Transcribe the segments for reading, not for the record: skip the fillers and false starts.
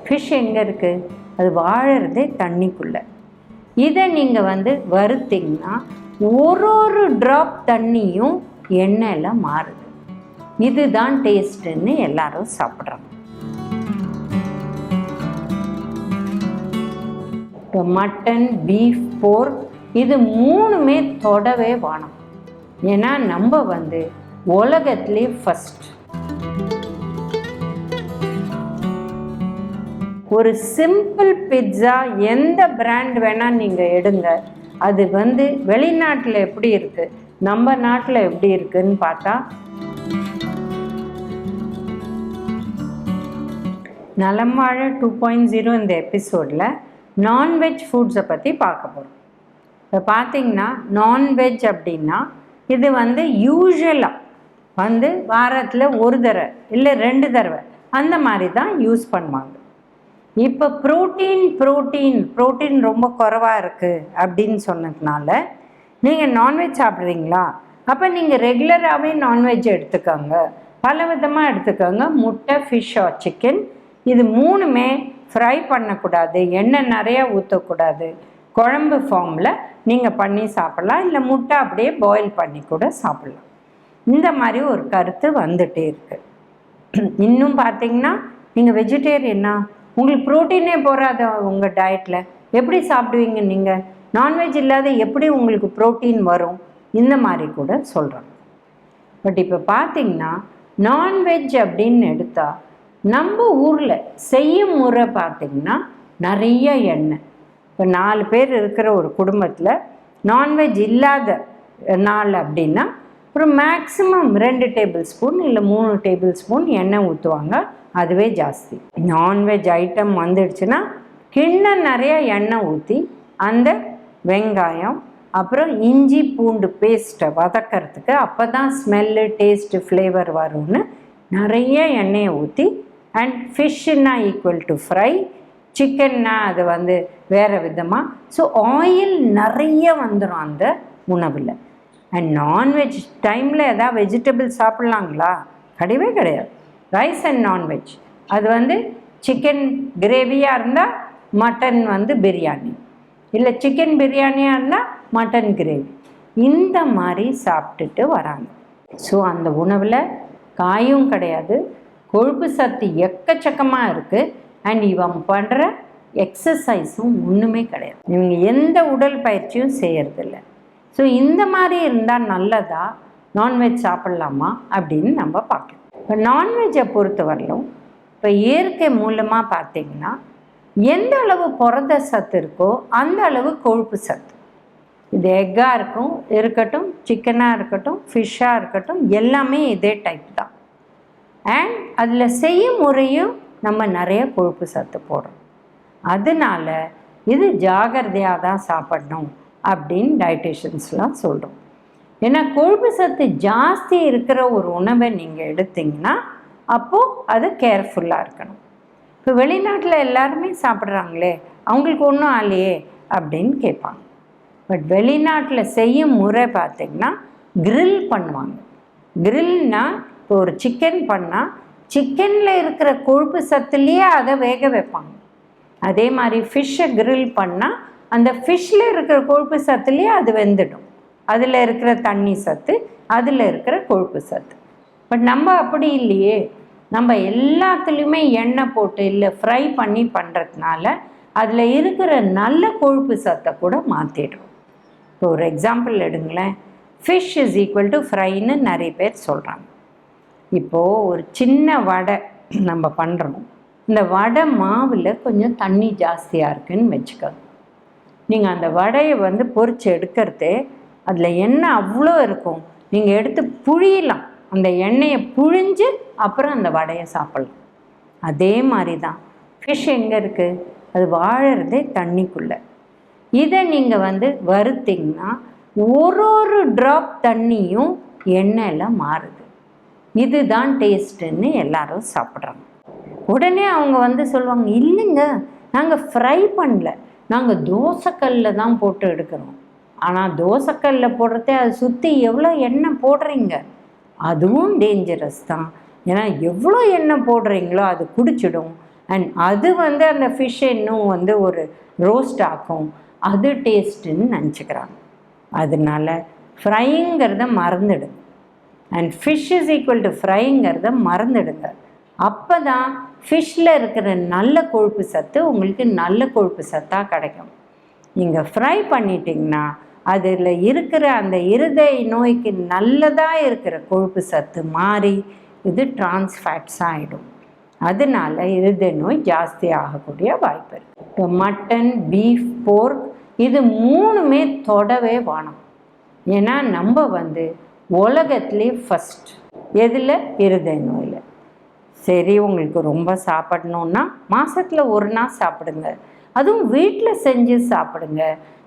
Fish எங்கே இருக்குது? அது வாழறதே தண்ணிக்குள்ளே. இதை நீங்கள் வறுத்திங்கன்னா ஒரு ட்ராப் தண்ணியும் எண்ணெயில் மாறுது. இதுதான் டேஸ்ட்டுன்னு எல்லாரும் சாப்பிட்றாங்க. இப்போ மட்டன், பீஃப், போர்க் இது மூணுமே தொடவே வேணும். ஏன்னா நம்ம உலகத்திலே ஃபஸ்ட். ஒரு சிம்பிள் பிட்ஸா எந்த பிராண்ட் வேணால் நீங்கள் எடுங்க, அது வெளிநாட்டில் எப்படி இருக்குது, நம்ம நாட்டில் எப்படி இருக்குதுன்னு பார்த்தா, நலம் வாழ 2.0 இந்த எபிசோடில் நான்வெஜ் ஃபுட்ஸை பற்றி பார்க்க போகிறோம். இப்போ பார்த்தீங்கன்னா நான்வெஜ் அப்படின்னா இது யூஸ்வலாக வாரத்தில் ஒரு தடவை இல்லை 2 தடவை அந்த மாதிரி தான் யூஸ் பண்ணுவாங்க. இப்போ ப்ரோட்டீன் ரொம்ப குறைவாக இருக்குது அப்படின்னு சொன்னதுனால நீங்கள் நான்வெஜ் சாப்பிட்றீங்களா, அப்போ நீங்கள் ரெகுலராகவே நான்வெஜ் எடுத்துக்கோங்க, பல விதமாக எடுத்துக்கோங்க. முட்டை, ஃபிஷ் ஆர் சிக்கன் இது மூணுமே ஃப்ரை பண்ணக்கூடாது, எண்ணெய் நிறையா ஊற்றக்கூடாது, குழம்பு ஃபார்மில் நீங்கள் பண்ணி சாப்பிட்லாம், இல்லை முட்டை அப்படியே பாயில் பண்ணி கூட சாப்பிட்லாம். இந்த மாதிரி ஒரு கருத்து வந்துகிட்டே இருக்குது. இன்னும் பார்த்தீங்கன்னா நீங்கள் வெஜிடேரியனா, உங்களுக்கு ப்ரோட்டீனே போகாத உங்கள் டயட்டில் எப்படி சாப்பிடுவீங்க? நீங்கள் நான்வெஜ் இல்லாத எப்படி உங்களுக்கு ப்ரோட்டீன் வரும்? இந்த மாதிரி கூட சொல்கிறாங்க. பட் இப்போ பார்த்தீங்கன்னா நான்வெஜ் அப்படின்னு எடுத்தால் நம்ம ஊரில் செய்யும் முறை பார்த்திங்கன்னா நிறைய எண்ணெய். இப்போ 4 பேர் இருக்கிற ஒரு குடும்பத்தில் நான்வெஜ் இல்லாத நாள் அப்படின்னா ஒரு மேக்ஸிமம் 2 டேபிள் ஸ்பூன் இல்லை 3 டேபிள் ஸ்பூன் எண்ணெய் ஊற்றுவாங்க. அதுவே ஜாஸ்தி. நான்வெஜ் ஐட்டம் வந்துடுச்சுன்னா கிண்ணம் நிறைய எண்ணெய் ஊற்றி அந்த வெங்காயம் அப்புறம் இஞ்சி பூண்டு பேஸ்ட்டை வதக்கிறதுக்கு, அப்போ தான் ஸ்மெல்லு, டேஸ்ட்டு, ஃப்ளேவர் வரும்னு நிறைய எண்ணெயை ஊற்றி, அண்ட் ஃபிஷ்ஷுன்னா ஈக்குவல் டு ஃப்ரை, சிக்கன்னா அது வேறு விதமாக. ஸோ ஆயில் நிறைய வந்துடும் அந்த உணவில். அண்ட் நான்வெஜ் டைமில் எதாவது வெஜிடபிள் சாப்பிட்லாங்களா? கிடையவே கிடையாது. ரைஸ் அண்ட் நான்வெஜ் அது சிக்கன் கிரேவியாக இருந்தால் மட்டன் பிரியாணி, இல்லை சிக்கன் பிரியாணியாக இருந்தால் மட்டன் கிரேவி, இந்த மாதிரி சாப்பிட்டுட்டு வராங்க. ஸோ அந்த உணவில் காயும் கிடையாது, கொழுப்பு சத்து எக்கச்சக்கமாக இருக்குது, அண்ட் இவன் பண்ணுற எக்ஸசைஸும் ஒன்றுமே கிடையாது. இவங்க எந்த உடல் பயிற்சியும் செய்கிறதில்ல. ஸோ இந்த மாதிரி இருந்தால் நல்லதா, நான்வெஜ் சாப்பிட்லாமா அப்படின்னு நம்ம பார்க்கலாம். இப்போ நான்வெஜ்ஜை பொறுத்த வரலும் இப்போ இயற்கை மூலமாக பார்த்திங்கன்னா எந்த அளவு புரத சத்து இருக்கோ அந்த அளவு கொழுப்பு சத்து. இது எக்காக இருக்கட்டும், சிக்கனாக இருக்கட்டும், ஃபிஷ்ஷாக இருக்கட்டும், எல்லாமே இதே டைப் தான். அண்ட் அதில் செய்யும் முறையும் நம்ம நிறைய கொழுப்பு சத்து போடுறோம். அதனால இது ஜாகிரதையாக தான் சாப்பிடணும் அப்படின்னு டயட்டிஷியன்ஸ்லாம் சொல்கிறோம். ஏன்னா கொழுப்பு சத்து ஜாஸ்தி இருக்கிற ஒரு உணவை நீங்கள் எடுத்திங்கன்னா அப்போது அது கேர்ஃபுல்லாக இருக்கணும். இப்போ வெளிநாட்டில் எல்லாருமே சாப்பிட்றாங்களே, அவங்களுக்கு ஒன்றும் ஆலையே அப்படின்னு கேட்பாங்க. பட் வெளிநாட்டில் செய்யும் முறை பார்த்திங்கன்னா கிரில் பண்ணுவாங்க. கிரில்னால் இப்போ ஒரு சிக்கன் பண்ணால் சிக்கனில் இருக்கிற கொழுப்பு சத்துலேயே அதை வேக வைப்பாங்க. அதே மாதிரி ஃபிஷ்ஷை கிரில் பண்ணால் அந்த ஃபிஷ்ஷில் இருக்கிற கொழுப்பு சத்துலேயே அது வெந்துடும். அதில் இருக்கிற தண்ணி சத்து, அதில் இருக்கிற கொழுப்பு சத்து. பட் நம்ம அப்படி இல்லையே, நம்ம எல்லாத்துலேயுமே எண்ணெய் போட்டு இல்லை ஃப்ரை பண்ணி பண்ணுறதுனால அதில் இருக்கிற நல்ல கொழுப்பு சத்தை கூட மாற்றிடுறோம். இப்போ ஒரு எக்ஸாம்பிள் எடுங்களேன், ஃபிஷ் இஸ் ஈக்குவல் டு ஃப்ரைன்னு நிறைய பேர் சொல்கிறாங்க. இப்போது ஒரு சின்ன வடை நம்ம பண்ணுறோம், இந்த வடை மாவில் கொஞ்சம் தண்ணி ஜாஸ்தியாக இருக்குதுன்னு வச்சுக்கோங்க. நீங்கள் அந்த வடையை பொரித்து எடுக்கிறதே அதில் எண்ணெய் அவ்வளோ இருக்கும், நீங்கள் எடுத்து புழியலாம், அந்த எண்ணெயை புழிஞ்சு அப்புறம் அந்த வடையை சாப்பிட்லாம். அதே மாதிரி தான் ஃபிஷ் எங்கே இருக்குது, அது வாழறதே தண்ணிக்குள்ளே. இதை நீங்கள் வறுத்திங்கன்னா ஒரு ட்ராப் தண்ணியும் எண்ணெயில் மாறுது. இதுதான் டேஸ்ட்டுன்னு எல்லாரும் சாப்பிட்றாங்க. உடனே அவங்க சொல்லுவாங்க, இல்லைங்க நாங்கள் ஃப்ரை பண்ணல, நாங்கள் தோசைக்கல்லில் தான் போட்டு எடுக்கிறோம். ஆனால் தோசைக்கல்லில் போடுறதே அதை சுற்றி எவ்வளோ எண்ணெய் போடுறீங்க, அதுவும் டேஞ்சரஸ் தான். ஏன்னா எவ்வளோ எண்ணெய் போடுறீங்களோ அது குடிச்சிடும். அண்ட் அது வந்து அந்த ஃபிஷ்ஷை இன்னும் வந்து ஒரு ரோஸ்ட் ஆக்கும், அது டேஸ்ட்டுன்னு நினச்சிக்கிறாங்க. அதனால ஃப்ரைங்கிறத மறந்துடுங்க. And fish is equal to ஃப்ரைங்கிறத மறந்துடுங்க. அப்போ தான் ஃபிஷ்ஷில் இருக்கிற நல்ல கொழுப்பு சத்து உங்களுக்கு நல்ல கொழுப்பு சத்தாக கிடைக்கும். நீங்கள் ஃப்ரை பண்ணிட்டீங்கன்னா அதில் இருக்கிற அந்த இருதய நோய்க்கு நல்லதாக இருக்கிற கொழுப்பு சத்து மாறி இது டிரான்ஸ்ஃபேட்ஸ் ஆகிடும். அதனால இருதய நோய் ஜாஸ்தி ஆகக்கூடிய வாய்ப்பு இருக்குது. இப்போ மட்டன், பீஃப், போர்க் இது 3மே தொடவே வேணும். ஏன்னா நம்ம வந்து உலகத்துலேயே ஃபஸ்ட் எதில்? இருதய நோயில். சரி, உங்களுக்கு ரொம்ப சாப்பிடணுன்னா மாதத்தில் ஒரு நாள் சாப்பிடுங்க. அதுவும் வீட்டில் செஞ்சு சாப்பிடுங்க.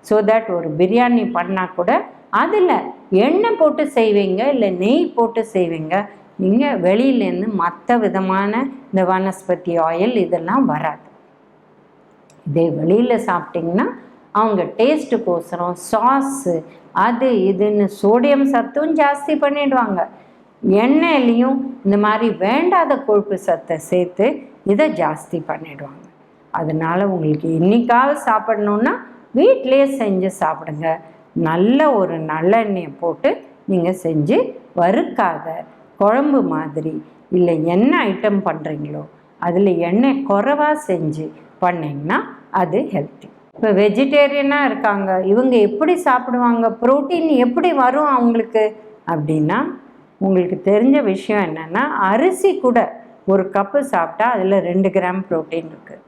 ஸோ தட் ஒரு பிரியாணி பண்ணால் கூட அதில் எண்ணெய் போட்டு செய்வீங்க, இல்லை நெய் போட்டு செய்வீங்க. நீங்கள் வெளியிலேருந்து மற்ற விதமான இந்த வனஸ்பதி ஆயில் இதெல்லாம் வராது. இதே வெளியில் சாப்பிட்டிங்கன்னா அவங்க டேஸ்ட்டுக்கோசரம் சாஸு அது இதுன்னு சோடியம் சத்தும் ஜாஸ்தி பண்ணிடுவாங்க. எண்ணெயிலையும் இந்த மாதிரி வேண்டாத கொழுப்பு சத்தை சேர்த்து இதை ஜாஸ்தி பண்ணிடுவாங்க. அதனால் உங்களுக்கு இன்றைக்காவது சாப்பிடணுன்னா வீட்டிலே செஞ்சு சாப்பிடுங்க. நல்ல ஒரு நல்லெண்ணெயை போட்டு நீங்கள் செஞ்சு வறுக்காத குழம்பு மாதிரி இல்லை என்ன ஐட்டம் பண்ணுறீங்களோ அதில் எண்ணெய் குறைவாக செஞ்சு பண்ணிங்கன்னா அது ஹெல்த்தி. இப்போ வெஜிடேரியனாக இருக்காங்க, இவங்க எப்படி சாப்பிடுவாங்க, ப்ரோட்டீன் எப்படி வரும் அவங்களுக்கு அப்படின்னா, உங்களுக்கு தெரிஞ்ச விஷயம் என்னென்னா, அரிசி கூட ஒரு கப்பு சாப்பிட்டா அதில் 2 கிராம் ப்ரோட்டீன் இருக்குது.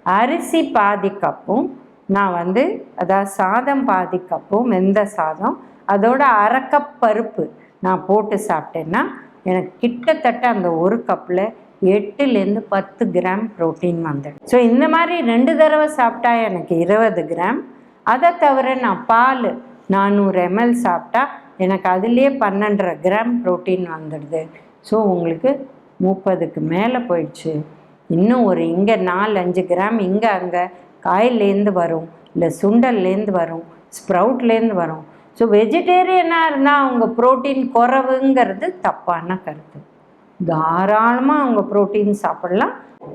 அரிசி பாதி கப்பும் நான் வந்து அதாவது சாதம் பாதி கப்பும் வெந்த சாதம் அதோட 1/2 கப் பருப்பு நான் போட்டு சாப்பிட்டேன்னா எனக்கு கிட்டத்தட்ட அந்த ஒரு கப்பில் 8லேருந்து 10 கிராம் ப்ரோட்டீன் வந்துடும். ஸோ இந்த மாதிரி 2 தடவை சாப்பிட்டா எனக்கு 20 கிராம். அதை தவிர நான் பால் 400 ml சாப்பிட்டா எனக்கு அதுலேயே 12.5 கிராம் ப்ரோட்டீன் வந்துடுது. ஸோ உங்களுக்கு 30க்கு மேலே போயிடுச்சு. இன்னும் ஒரு இங்கே 4-5 கிராம் இங்கே அங்கே காயிலேருந்து வரும், இல்லை சுண்டல்லேருந்து வரும், ஸ்ப்ரவுட்லேருந்து வரும். ஸோ வெஜிடேரியனாக இருந்தால் அவங்க ப்ரோட்டீன் குறைவுங்கிறது தப்பான கருத்து. தாராளமாக அவங்க ப்ரோட்டீன் சாப்பிடலாம்.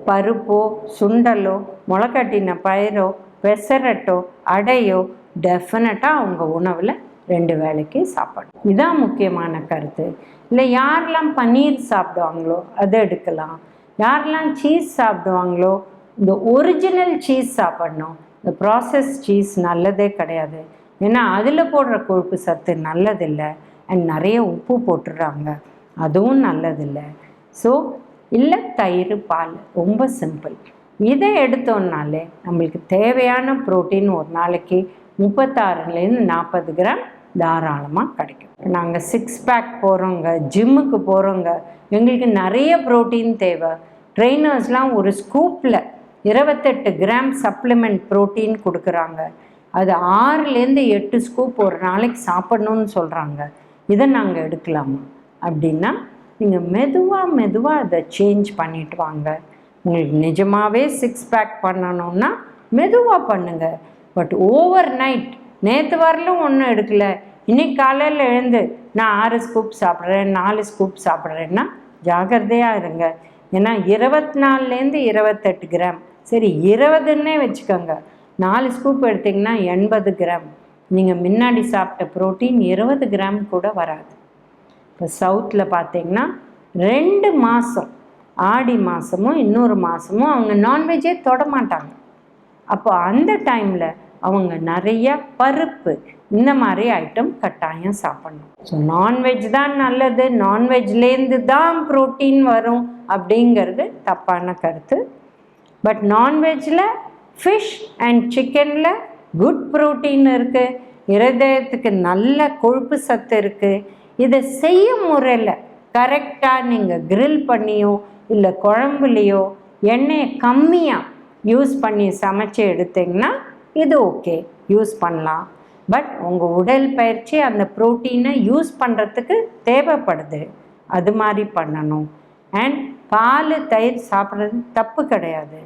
பருப்போ சுண்டலோ முளைக்கட்டின பயிரோ பெசரட்டோ அடையோ டெஃபினட்டாக அவங்க உணவில் 2 வேளைக்கு சாப்பிடணும். இதுதான் முக்கியமான கருத்து. இல்லை யாரெல்லாம் பன்னீர் சாப்பிடுவாங்களோ அதை எடுக்கலாம். யாரெல்லாம் சீஸ் சாப்பிடுவாங்களோ இந்த ஒரிஜினல் சீஸ் சாப்பிடணும். இந்த ப்ராசஸ் சீஸ் நல்லதே கிடையாது. ஏன்னா அதில் போடுற கொழுப்பு சத்து நல்லதில்லை. அண்ட் நிறைய உப்பு போட்டுடுறாங்க, அதுவும் நல்லதில்லை. ஸோ இல்லை தயிர், பால், ரொம்ப சிம்பிள். இதை எடுத்தோம்னாலே நம்மளுக்கு தேவையான ப்ரோட்டீன் ஒரு நாளைக்கு 36லேருந்து 40 கிராம் தாராளமாக கிடைக்கும். நாங்கள் 6 பேக் போகிறோங்க, ஜிம்முக்கு போகிறோங்க, எங்களுக்கு நிறைய ப்ரோட்டீன் தேவை. ட்ரெயினர்ஸ்லாம் ஒரு ஸ்கூப்பில் 28 கிராம் சப்ளிமெண்ட் ப்ரோட்டீன் கொடுக்குறாங்க. அது 6லேருந்து 8 ஸ்கூப் ஒரு நாளைக்கு சாப்பிடணும்னு சொல்கிறாங்க. இதை நாங்கள் எடுக்கலாமா அப்படின்னா, நீங்கள் மெதுவாக அதை சேஞ்ச் பண்ணிட்டு வாங்க. உங்களுக்கு நிஜமாகவே 6 பேக் பண்ணணுன்னா மெதுவாக பண்ணுங்கள். பட் ஓவர் நைட் நேற்று வரலும் ஒன்றும் எடுக்கலை, இன்னைக்கு காலையில் எழுந்து நான் 6 ஸ்கூப் சாப்பிட்றேன் 4 ஸ்கூப் சாப்பிட்றேன்னா ஜாகிரதையாக இருங்க. ஏன்னா 24லேருந்து 28 கிராம், சரி 20ன்னே வச்சுக்கோங்க, 4 ஸ்கூப் எடுத்திங்கன்னா 80 கிராம். நீங்கள் முன்னாடி சாப்பிட்ட ப்ரோட்டீன் 20 கிராம் கூட வராது. இப்போ சவுத்தில் பார்த்தீங்கன்னா 2 மாதம், ஆடி மாதமும் இன்னொரு மாதமும் அவங்க நான்வெஜ்ஜே தொட மாட்டாங்க. அப்போ அந்த டைமில் அவங்க நிறைய பருப்பு இந்த மாதிரி ஐட்டம் கட்டாயம் சாப்பிடணும். ஸோ நான்வெஜ் தான் நல்லது, நான்வெஜ்லேருந்து தான் ப்ரோட்டீன் வரும் அப்படிங்கிறது தப்பான கருத்து. பட் நான்வெஜ்ஜில் ஃபிஷ் அண்ட் சிக்கனில் குட் ப்ரோட்டீன் இருக்குது, இருதயத்துக்கு நல்ல கொழுப்பு சத்து இருக்குது. இதை செய்யும் முறையில் கரெக்டாக நீங்கள் கிரில் பண்ணியோ இல்லை குழம்புலையோ எண்ணெயை கம்மியாக யூஸ் பண்ணி சமைச்சு எடுத்திங்கன்னா இது ஓகே, யூஸ் பண்ணலாம். பட் உங்கள் உடல் பயிற்சி அந்த ப்ரோட்டீனை யூஸ் பண்ணுறதுக்கு தேவைப்படுது, அது மாதிரி பண்ணணும். அண்ட் பால் தயிர் சாப்பிட்றது தப்பு கிடையாது.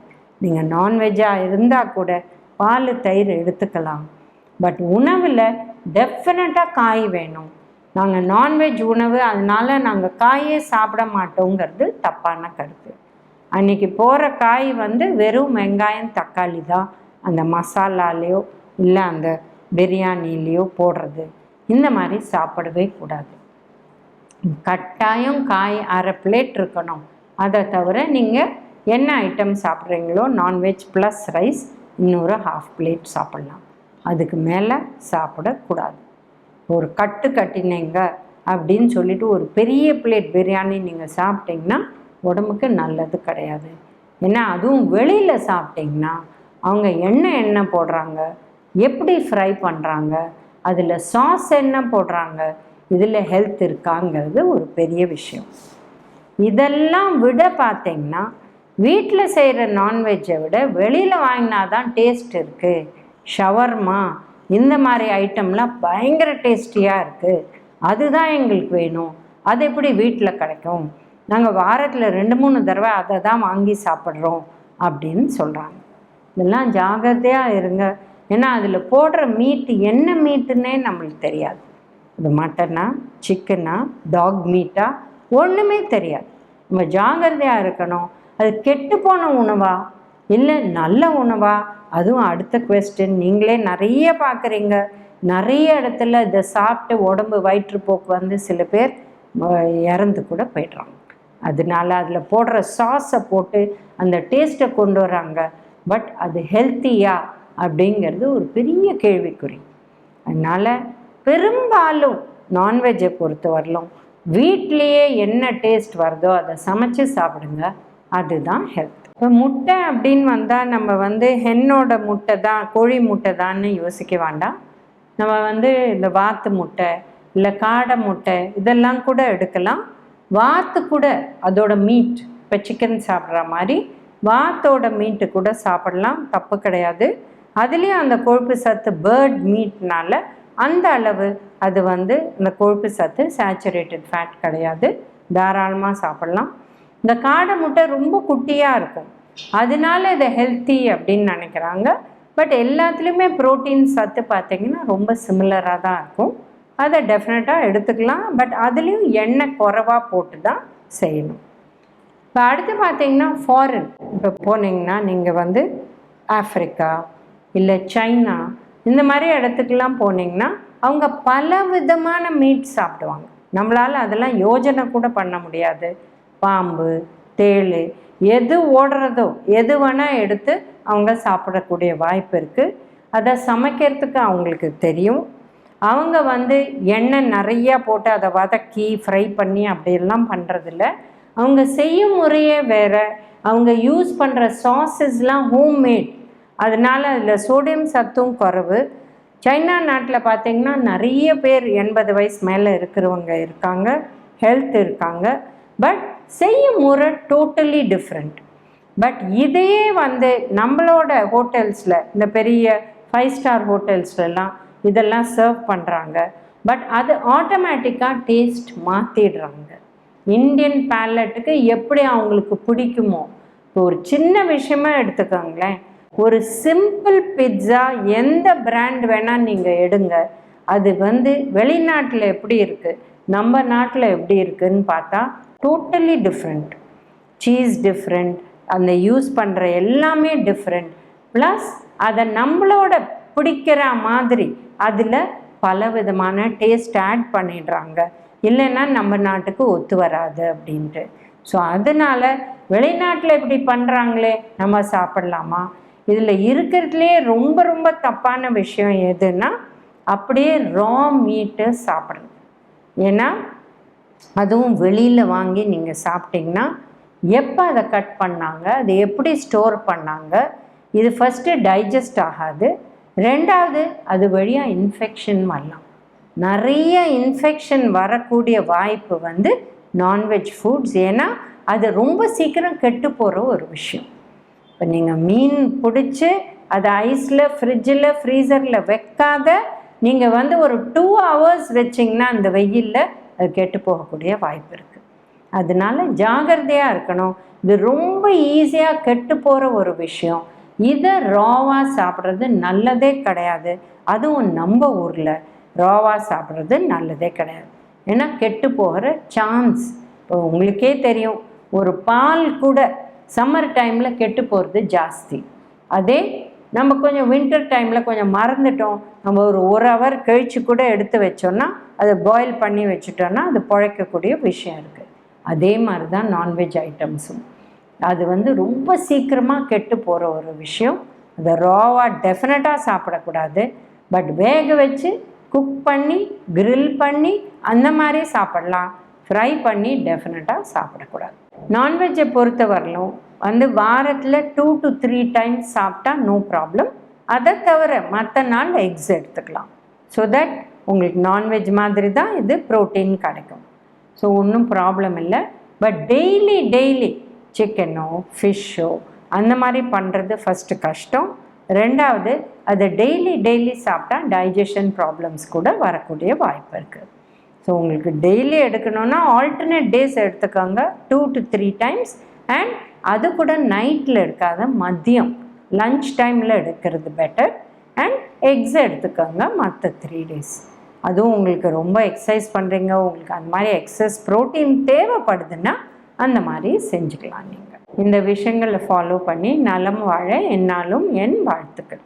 நீங்கள் நான்வெஜ்ஜாக இருந்தால் கூட பால் தயிர் எடுத்துக்கலாம். பட் உணவில் டெஃபினட்டாக காய் வேணும். நாங்கள் நான்வெஜ் உணவு அதனால் நாங்கள் காயே சாப்பிட மாட்டோங்கிறது தப்பான கருத்து. அன்றைக்கி போகிற காய் வந்து வெறும் வெங்காயம் தக்காளி தான் அந்த மசாலாலேயோ இல்லை அந்த பிரியாணிலேயோ போடுறது. இந்த மாதிரி சாப்பிடவே கூடாது. கட்டாயம் காய் 1/2 பிளேட் இருக்கணும். அதை தவிர நீங்கள் என்ன ஐட்டம் சாப்பிட்றீங்களோ நான்வெஜ் ப்ளஸ் ரைஸ் இன்னொரு 1/2 பிளேட் சாப்பிட்லாம். அதுக்கு மேலே சாப்பிடக்கூடாது. ஒரு கட்டினீங்க அப்படின்னு சொல்லிட்டு ஒரு பெரிய பிளேட் பிரியாணி நீங்கள் சாப்பிட்டிங்கன்னா உடம்புக்கு நல்லது கிடையாது. ஏன்னா அதுவும் வெளியில் சாப்பிட்டிங்கன்னா அவங்க எண்ணெய் போடுறாங்க, எப்படி ஃப்ரை பண்ணுறாங்க, அதில் சாஸ் என்ன போடுறாங்க, இதில் ஹெல்த் இருக்காங்கிறது ஒரு பெரிய விஷயம். இதெல்லாம் விட பார்த்திங்கன்னா வீட்டில் செய்கிற நான்வெஜ்ஜை விட வெளியில் வாங்கினா தான் டேஸ்ட் இருக்குது. ஷவர்மா இந்த மாதிரி ஐட்டம்லாம் பயங்கர டேஸ்டியாக இருக்குது, அதுதான் எங்களுக்கு வேணும், அது எப்படி வீட்டில் கிடைக்கும், நாங்கள் வாரத்தில் 2-3 தடவை அதை தான் வாங்கி சாப்பிட்றோம் அப்படின்னு சொல்கிறாங்க. இதெல்லாம் ஜாகிரதையாக இருங்க. ஏன்னா அதில் போடுற மீட்டு என்ன மீட்டுன்னே நம்மளுக்கு தெரியாது. அது மட்டனா, சிக்கனா, டாக் மீட்டா, ஒன்றுமே தெரியாது. நம்ம ஜாகிரதையாக இருக்கணும். அது கெட்டுப்போன உணவா இல்லை நல்ல உணவா, அதுவும் அடுத்த குவெஸ்டின். நீங்களே நிறைய பார்க்குறீங்க, நிறைய இடத்துல இதை சாப்பிட்டு உடம்பு வயிற்றுப்போக்கு வந்து சில பேர் இறந்து கூட போய்ட்றாங்க. அதனால அதில் போடுற சாஸை போட்டு அந்த டேஸ்ட்டை கொண்டு வராங்க. பட் அது ஹெல்த்தியா அப்படிங்கிறது ஒரு பெரிய கேள்விக்குறி. அதனால் பெரும்பாலும் நான்வெஜ்ஜை பொறுத்த வரலும் வீட்லேயே என்ன டேஸ்ட் வருதோ அதை சமைச்சு சாப்பிடுங்க, அதுதான் ஹெல்த். இப்போ முட்டை அப்படின்னு வந்தால் நம்ம வந்து ஹென்னோட முட்டை தான், கோழி முட்டை தான்னு யோசிக்க வேண்டாம். நம்ம வந்து இந்த வாத்து முட்டை இல்லை காடை முட்டை இதெல்லாம் கூட எடுக்கலாம். வாத்து கூட அதோட மீட், இப்போ சிக்கன் சாப்பிட்ற மாதிரி வாத்தோட மீட்டு கூட சாப்பிடலாம், தப்பு கிடையாது. அதுலேயும் அந்த கொழுப்பு சத்து பேர்ட் மீட்னால அந்த அளவு அது வந்து இந்த கொழுப்பு சத்து சேச்சுரேட்டட் ஃபேட் கிடையாது, தாராளமாக சாப்பிட்லாம். இந்த காடை முட்டை ரொம்ப குட்டியாக இருக்கும், அதனால இதை ஹெல்த்தி அப்படின்னு நினைக்கிறாங்க. பட் எல்லாத்துலேயுமே ப்ரோட்டீன் சத்து பார்த்திங்கன்னா ரொம்ப சிமிலராக தான் இருக்கும். அதை டெஃபினட்டாக எடுத்துக்கலாம். பட் அதுலேயும் எண்ணெய் குறைவாக போட்டு தான் செய்யணும். இப்போ அடுத்து பார்த்திங்கன்னா ஃபாரின் இப்போ போனீங்கன்னா நீங்கள் வந்து ஆஃப்ரிக்கா இல்லை சைனா இந்த மாதிரி இடத்துக்கெல்லாம் போனீங்கன்னா அவங்க பல விதமான மீட் சாப்பிடுவாங்க. நம்மளால் அதெல்லாம் யோஜனை கூட பண்ண முடியாது. பாம்பு, தேள், எது ஓடுறதோ எது வேணால் எடுத்து அவங்க சாப்பிடக்கூடிய வாய்ப்பு இருக்குது. அதை சமைக்கிறதுக்கு அவங்களுக்கு தெரியும். அவங்க வந்து எண்ணெய் நிறையா போட்டு அதை வதக்கி ஃப்ரை பண்ணி அப்படியெல்லாம் பண்ணுறதில்ல. அவங்க செய்யும் முறையே வேறு. அவங்க யூஸ் பண்ணுற சாஸஸ்லாம் ஹோம்மேட், அதனால் அதில் சோடியம் சத்தும் குறைவு. சைனா நாட்டில் பார்த்திங்கன்னா நிறைய பேர் 80 வயசு மேலே இருக்கிறவங்க இருக்காங்க, ஹெல்த் இருக்காங்க. பட் செய்யும் முறை டோட்டலி டிஃப்ரெண்ட். பட் இதையே வந்து நம்மளோட ஹோட்டல்ஸில், இந்த பெரிய 5 ஸ்டார் ஹோட்டல்ஸ்லாம் இதெல்லாம் சர்வ் பண்ணுறாங்க. பட் அது ஆட்டோமேட்டிக்காக டேஸ்ட் மாற்றிடுறாங்க. இந்தியன் பேலட்டுக்கு எப்படி அவங்களுக்கு பிடிக்குமோ. இப்போ ஒரு சின்ன விஷயமா எடுத்துக்கோங்களேன், ஒரு சிம்பிள் பிட்ஸா எந்த பிராண்ட் வேணால் நீங்கள் எடுங்க, அது வந்து வெளிநாட்டில் எப்படி இருக்குது நம்ம நாட்டில் எப்படி இருக்குதுன்னு பார்த்தா டோட்டலி டிஃப்ரெண்ட். சீஸ் டிஃப்ரெண்ட், அந்த யூஸ் பண்ணுற எல்லாமே டிஃப்ரெண்ட். ப்ளஸ் அதை நம்மளோட பிடிக்கிற மாதிரி அதில் பல விதமான டேஸ்ட் ஆட் பண்ணிடுறாங்க. இல்லைன்னா நம்ம நாட்டுக்கு ஒத்து வராது அப்படின்ட்டு. ஸோ அதனால் வெளிநாட்டில் இப்படி பண்ணுறாங்களே நம்ம சாப்பிட்லாமா? இதில் இருக்கிறதுலே ரொம்ப ரொம்ப தப்பான விஷயம் எதுன்னா அப்படியே ரா மீட்டை சாப்பிட்றது. ஏன்னா அதுவும் வெளியில் வாங்கி நீங்கள் சாப்பிட்டிங்கன்னா எப்போ அதை கட் பண்ணாங்க, அது எப்படி ஸ்டோர் பண்ணாங்க, இது ஃபஸ்ட்டு டைஜஸ்ட் ஆகாது. ரெண்டாவது அது வழியாக இன்ஃபெக்ஷன் வரலாம். நிறைய இன்ஃபெக்ஷன் வரக்கூடிய வாய்ப்பு வந்து நான்வெஜ் ஃபுட்ஸ். ஏன்னா அது ரொம்ப சீக்கிரம் கெட்டு போகிற ஒரு விஷயம். இப்போ நீங்கள் மீன் பிடிச்சி அதை ஐஸில், ஃப்ரிட்ஜில், ஃப்ரீசரில் வைக்காத நீங்கள் வந்து ஒரு 2 ஹவர்ஸ் வச்சிங்கன்னா அந்த வெயிலில் அது கெட்டு போகக்கூடிய வாய்ப்பு இருக்குது. அதனால ஜாகிரதையாக இருக்கணும். இது ரொம்ப ஈஸியாக கெட்டு போகிற ஒரு விஷயம். இதை ராவாக சாப்பிட்றது நல்லதே கிடையாது. அதுவும் நம்ம ஊரில் ராவாக சாப்பிட்றது நல்லதே கிடையாது. ஏன்னா கெட்டு போகிற சான்ஸ். இப்போ உங்களுக்கே தெரியும், ஒரு பால் கூட சம்மர் டைமில் கெட்டு போகிறது ஜாஸ்தி. அதே நம்ம கொஞ்சம் வின்டர் டைமில் கொஞ்சம் மறந்துட்டோம், நம்ம ஒரு ஹவர் கழித்து கூட எடுத்து வச்சோன்னா அதை பாயில் பண்ணி வச்சுட்டோன்னா அது பிழைக்கக்கூடிய விஷயம் இருக்குது. அதே மாதிரி தான் நான்வெஜ் ஐட்டம்ஸும். அது ரொம்ப சீக்கிரமாக கெட்டு போகிற ஒரு விஷயம். அதை ராவாக டெஃபினட்டாக சாப்பிடக்கூடாது. பட் வேக வச்சு குக் பண்ணி கிரில் பண்ணி அந்த மாதிரி சாப்பிடலாம். ஃப்ரை பண்ணி டெஃபினட்டாக சாப்பிடக்கூடாது. நான்வெஜ்ஜை பொறுத்த வரலும் வாரத்தில் 2 to 3 டைம்ஸ் சாப்பிட்டா நோ ப்ராப்ளம். அதை தவிர மற்ற நாள் எக்ஸ் எடுத்துக்கலாம். ஸோ தட் உங்களுக்கு நான்வெஜ் மாதிரி தான் இது ப்ரோட்டீன் கிடைக்கும். ஸோ ஒன்றும் ப்ராப்ளம் இல்லை. பட் டெய்லி சிக்கனோ ஃபிஷ்ஷோ அந்த மாதிரி பண்ணுறது ஃபஸ்ட்டு கஷ்டம். ரெண்டாவது அதை டெய்லி சாப்பிட்டா டைஜஷன் ப்ராப்ளம்ஸ் கூட வரக்கூடிய வாய்ப்பு இருக்குது. ஸோ உங்களுக்கு டெய்லி எடுக்கணுன்னா ஆல்டர்னேட் டேஸ் எடுத்துக்கோங்க 2 to 3 டைம்ஸ். அண்ட் அது கூட நைட்டில் எடுக்காத மதியம் லன்ச் டைமில் எடுக்கிறது பெட்டர். அண்ட் எக்ஸ் எடுத்துக்கோங்க மற்ற 3 days. அதுவும் உங்களுக்கு ரொம்ப எக்ஸசைஸ் பண்ணுறீங்க, உங்களுக்கு அந்த மாதிரி எக்ஸஸ் ப்ரோட்டீன் தேவைப்படுதுன்னா அந்த மாதிரி செஞ்சுக்கலாம். நீங்கள் இந்த விஷயங்களை ஃபாலோ பண்ணி நலம் வாழ என்னாலும் என் வாழ்த்துக்கள்.